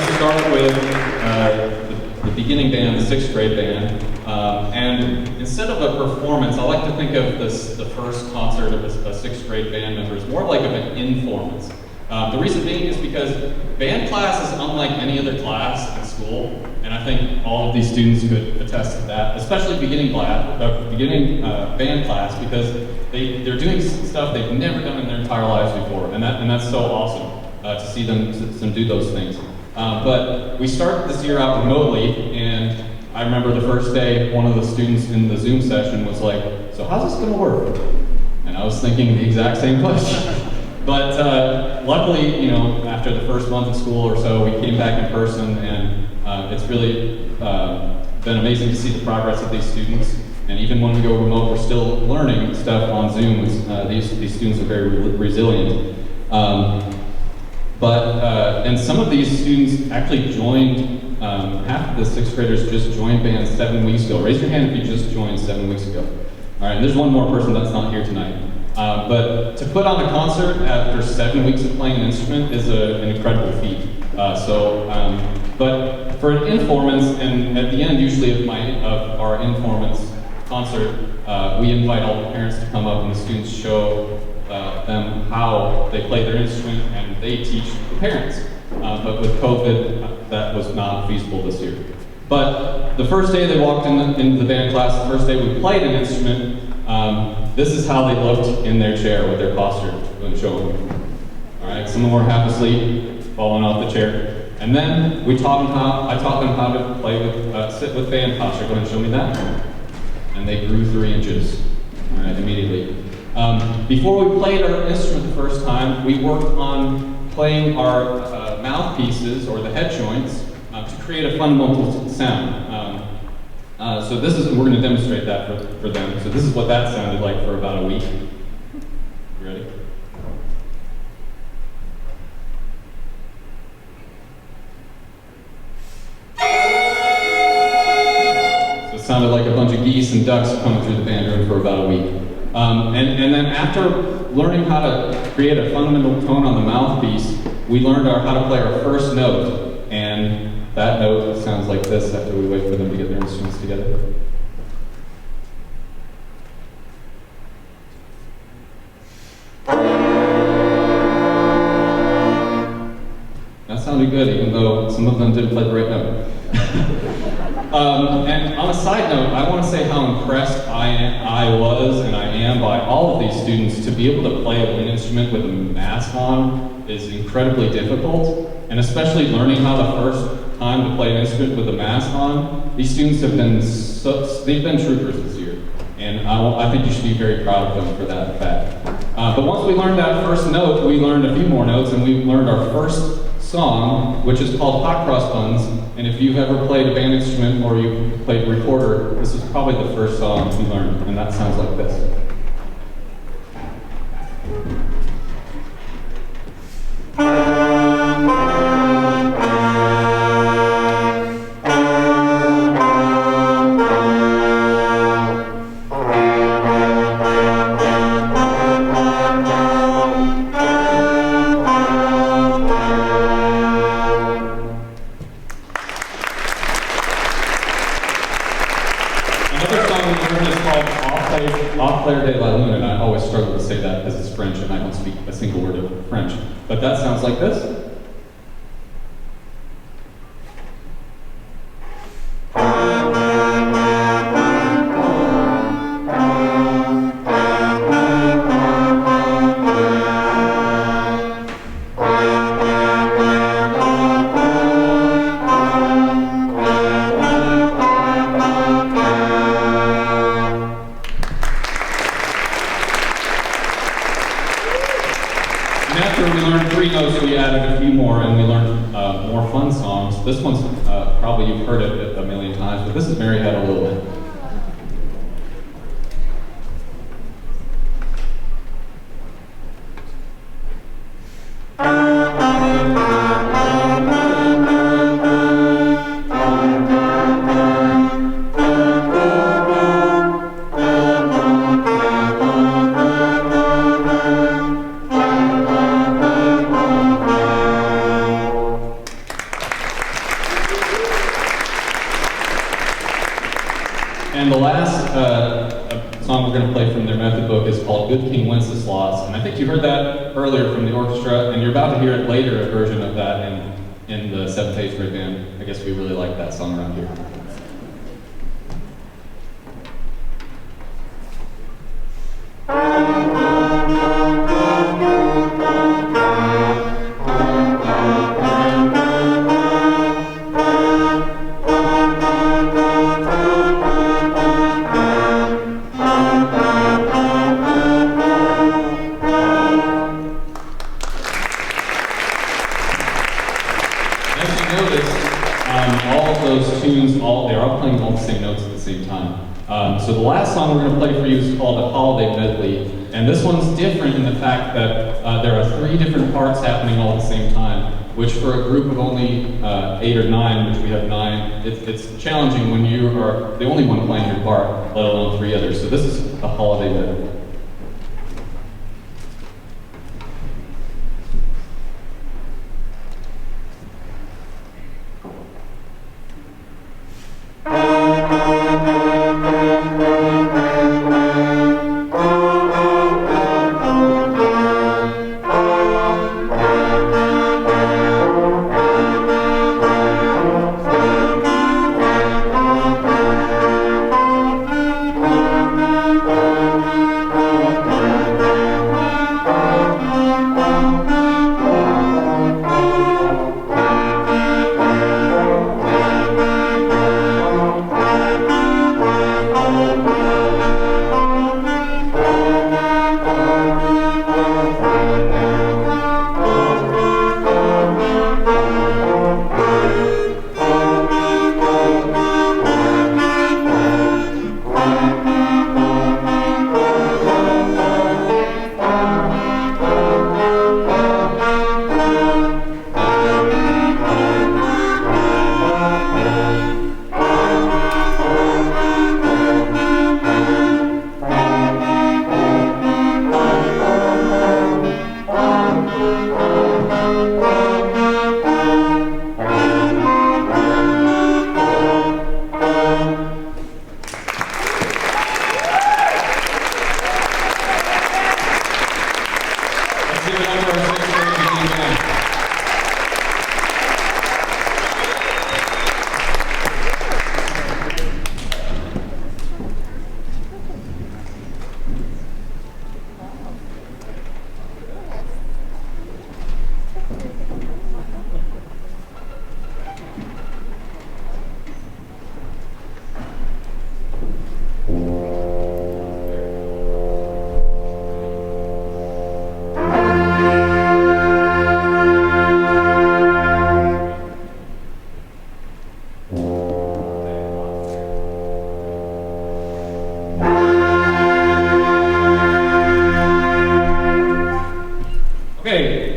to start with the beginning band, the 6th grade band. And instead of a performance, I like to think of the first concert of a 6th grade band member as more like of an informance. The reason being is because band class is unlike any other class in school, and I think all of these students could attest to that, especially beginning band class, because they're doing stuff they've never done in their entire lives before, and that's so awesome to see them do those things. But we started this year out remotely, and I remember the first day, one of the students in the Zoom session was like, "So how's this going to work?" And I was thinking the exact same question. But luckily, you know, after the first month of school or so, we came back in person, and it's really been amazing to see the progress of these students. And even when we go remote, we're still learning stuff on Zoom. These students are very resilient. And some of these students actually joined, half of the 6th graders just joined band 7 weeks ago. Raise your hand if you just joined 7 weeks ago. All right, and there's one more person that's not here tonight. But to put on a concert after 7 weeks of playing an instrument is an incredible feat. But for an informants, and at the end usually of our informants concert, we invite all the parents to come up and the students show them how they play their instrument, and they teach the parents. But with COVID, that was not feasible this year. But the first day they walked into the band class, the first day we played an instrument, this is how they looked in their chair with their posture. I'm going to show them. All right, some of them were half asleep, falling off the chair. And then I taught them how to play sit with band posture. Go ahead and show me that. And they grew 3 inches, all right, immediately. Before we played our instrument the first time, we worked on playing our mouthpieces, or the head joints, to create a fundamental sound. So we're going to demonstrate that for them. So this is what that sounded like for about a week. You ready? So it sounded like a bunch of geese and ducks coming through the band room for about a week. And then after learning how to create a fundamental tone on the mouthpiece, we learned how to play our first note. And that note sounds like this after we wait for them to get their instruments together. That sounded good, even though some of them didn't play the right note. And on a side note, I want to say how impressed I was and I am by all of these students. To be able to play a wind instrument with a mask on is incredibly difficult, and especially learning how the first time to play an instrument with a mask on. These students have been they've been troopers this year, and I think you should be very proud of them for that fact. But once we learned that first note, we learned a few more notes, and we learned our first song, which is called Hot Cross Buns. And if you've ever played a band instrument or you've played recorder, this is probably the first song we learned, and that sounds like this. But that sounds like this. We added a few more, and we learned more fun songs. This one's probably you've heard it a million times, but this is Mary Had a Little Bit. And the last song we're going to play from their method book is called Good King Wenceslas. And I think you heard that earlier from the orchestra, and you're about to hear it later, a version of that in the 7th, 8th grade band. I guess we really like that song around here. They're all playing all the same notes at the same time. So the last song we're going to play for you is called a Holiday Medley, and this one's different in the fact that there are 3 different parts happening all at the same time, which for a group of only 8 or 9, which we have 9, it's challenging when you are the only one playing your part, let alone 3 others. So this is a Holiday Medley.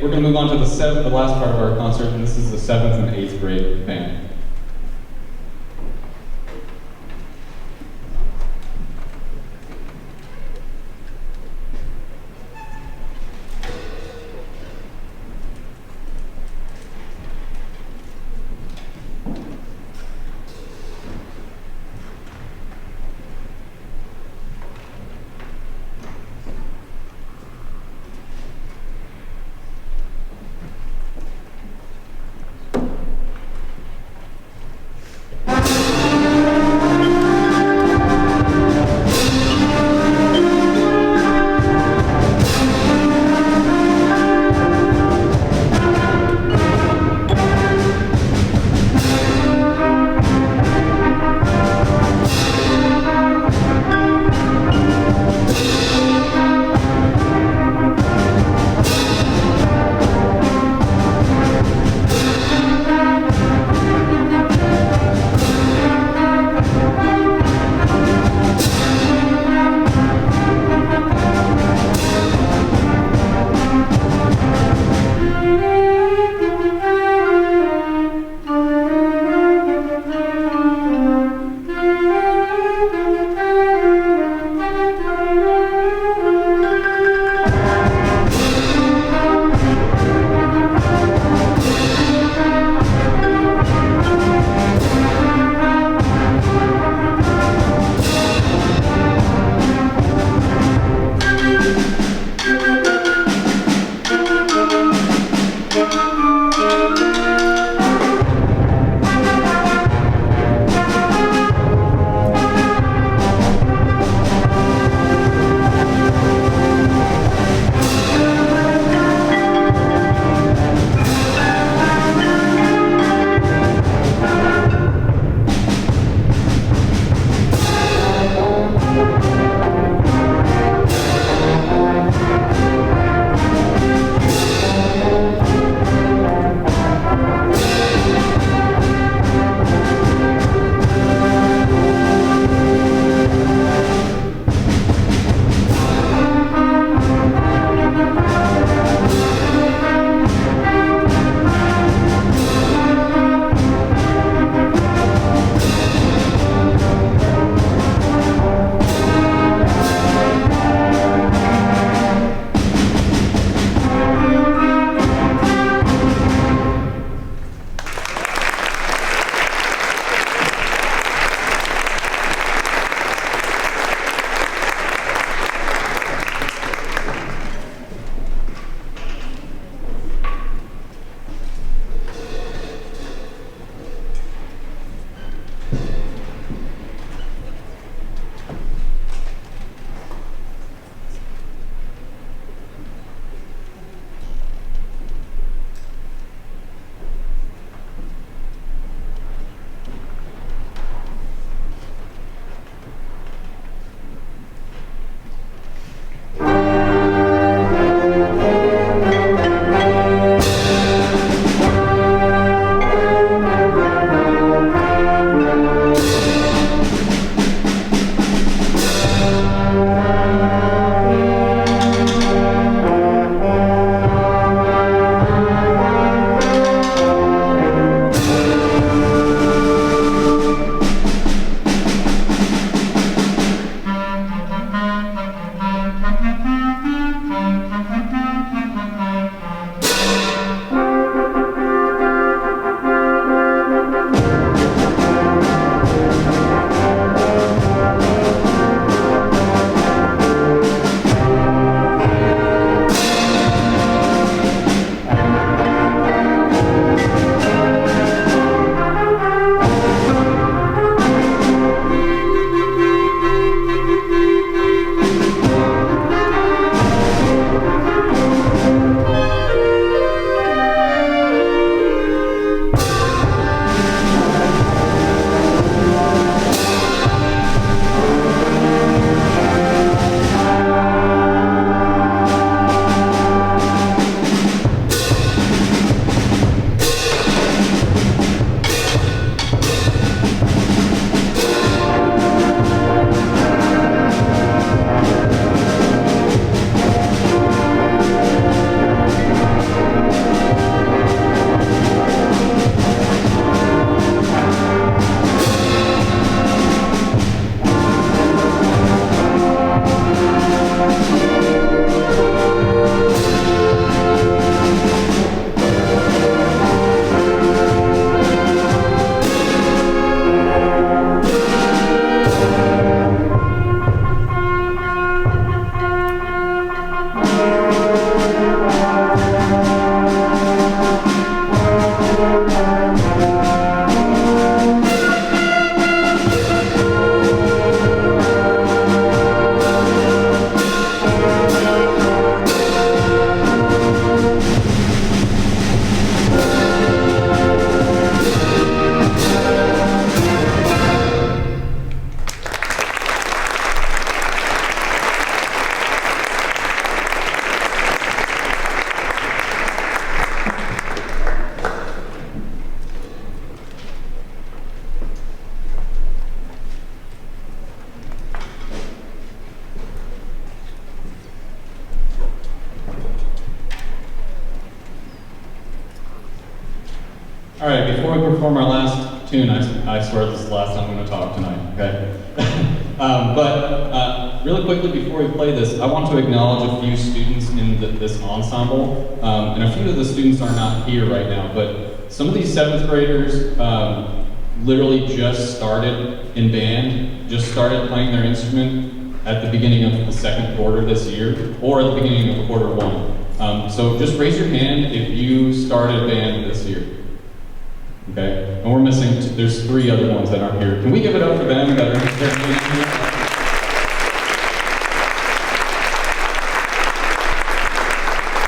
We're going to move on to the last part of our concert, and this is the 7th and 8th grade band. All right, before we perform our last tune, I swear this is the last time I'm going to talk tonight, okay? Really quickly before we play this, I want to acknowledge a few students in this ensemble. And a few of the students are not here right now, but some of these 7th graders literally just started in band, just started playing their instrument at the beginning of the 2nd quarter this year, or at the beginning of quarter 1. So just raise your hand if you started band this year. Okay, and we're missing, there's 3 other ones that aren't here. Can we give it up for them that are here?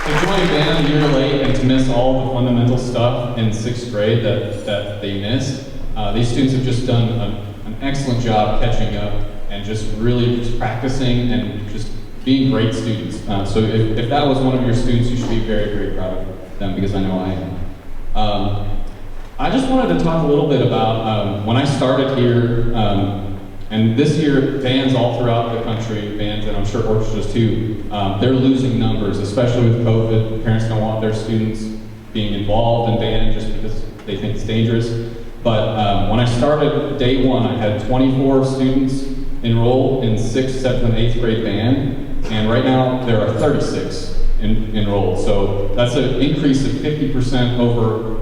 To join band a year late and to miss all the fundamental stuff in 6th grade that they missed, these students have just done an excellent job catching up and just really just practicing and just being great students. So if that was one of your students, you should be very, very proud of them, because I know I am. I just wanted to talk a little bit about when I started here, and this year bands all throughout the country, bands and I'm sure orchestras too, they're losing numbers, especially with COVID. Parents don't want their students being involved in band just because they think it's dangerous. But when I started day 1, I had 24 students enrolled in 6th, 7th, and 8th grade band, and right now there are 36 enrolled. So that's an increase of 50% over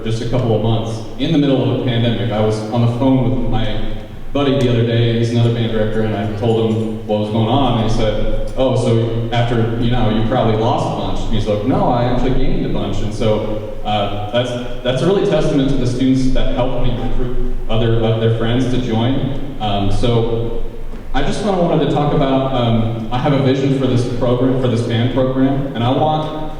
just a couple of months. In the middle of a pandemic, I was on the phone with my buddy the other day. He's another band director, and I told him what was going on, and he said, "Oh, so after, you probably lost a bunch." And he's like, "No, I actually gained a bunch." And so that's a really testament to the students that helped me recruit other of their friends to join. So I just wanted to talk about, I have a vision for this program, for this band program, and I want,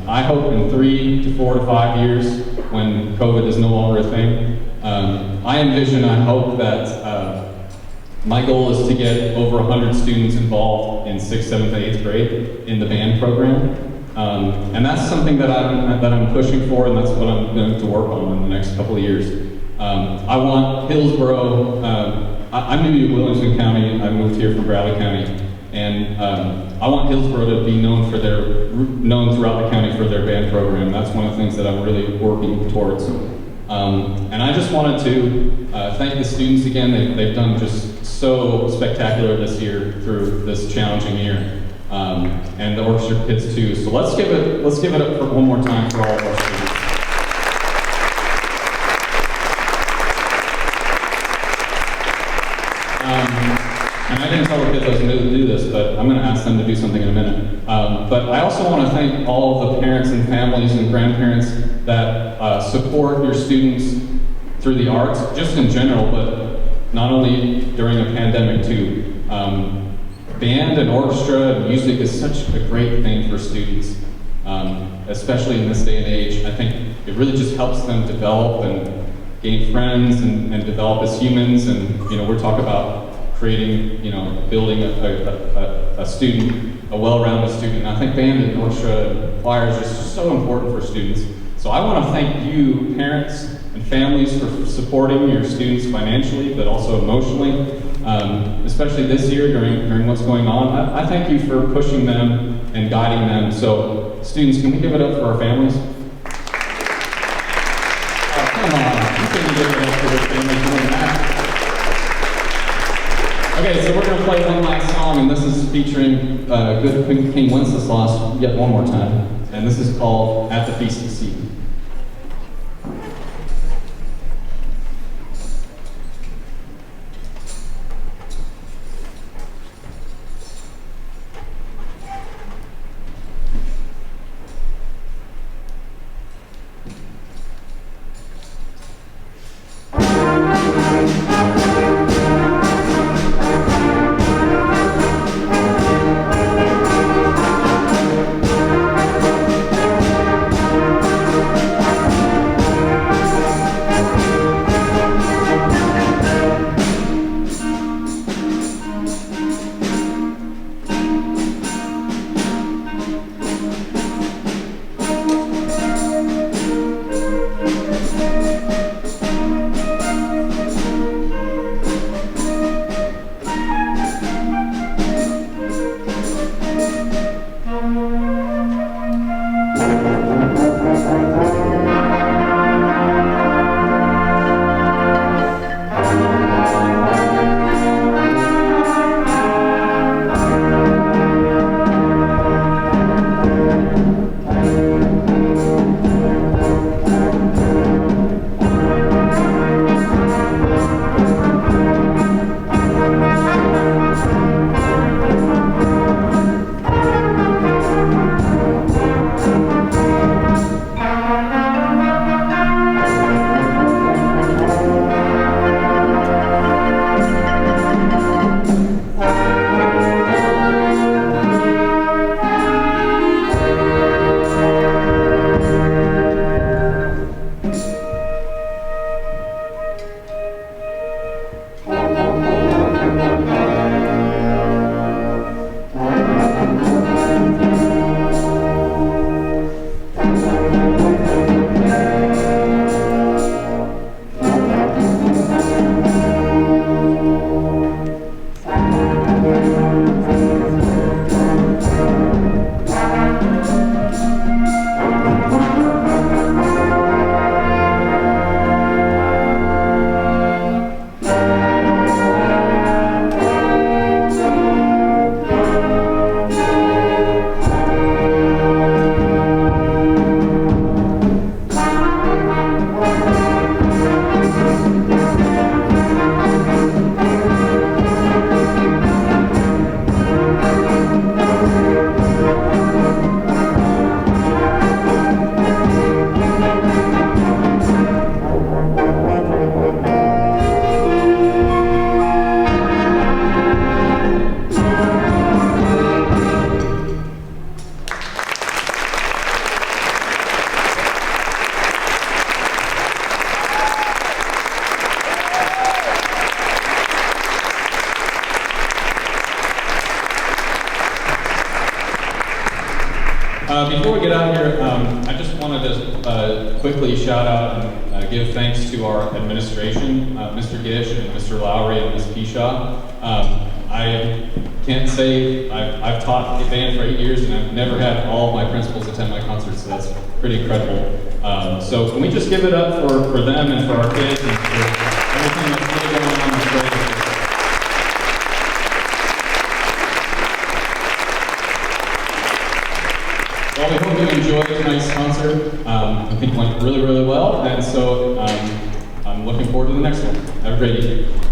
I hope in 3 to 4 to 5 years, when COVID is no longer a thing, I envision, I hope that my goal is to get over 100 students involved in 6th, 7th, and 8th grade in the band program. And that's something that I'm pushing for, and that's what I'm going to work on in the next couple of years. I want Hillsboro, I'm new to Williamson County. I moved here from Bradley County, and I want Hillsboro to be known throughout the county for their band program. That's one of the things that I'm really working towards. And I just wanted to thank the students again. They've done just so spectacular this year through this challenging year, and the orchestra kids too. So let's give it up for one more time for all of our students. And I didn't tell the kids I was going to do this, but I'm going to ask them to do something in a minute. But I also want to thank all of the parents and families and grandparents that support your students through the arts, just in general, but not only during a pandemic too. Band and orchestra and music is such a great thing for students, especially in this day and age. I think it really just helps them develop and gain friends and develop as humans. And we're talking about creating, building a student, a well-rounded student. And I think band and orchestra and choir is just so important for students. So I want to thank you, parents and families, for supporting your students financially, but also emotionally, especially this year during what's going on. I thank you for pushing them and guiding them. So students, can we give it up for our families? Oh, come on, you can give it up for their families more than that. Okay, so we're going to play one last song, and this is featuring good King Wenceslas yet one more time. And this is called At the Feast of Sea. quickly shout out and give thanks to our administration, Mr. Gish and Mr. Lowry and Ms. Pishaw. I can't say I've taught band for 8 years and I've never had all of my principals attend my concerts, so that's pretty incredible. So can we just give it up for them and for our kids and for everything that's really going on in the grade? Well, we hope you enjoyed tonight's concert. I think it went really, really well, and so I'm looking forward to the next one. Have a great evening.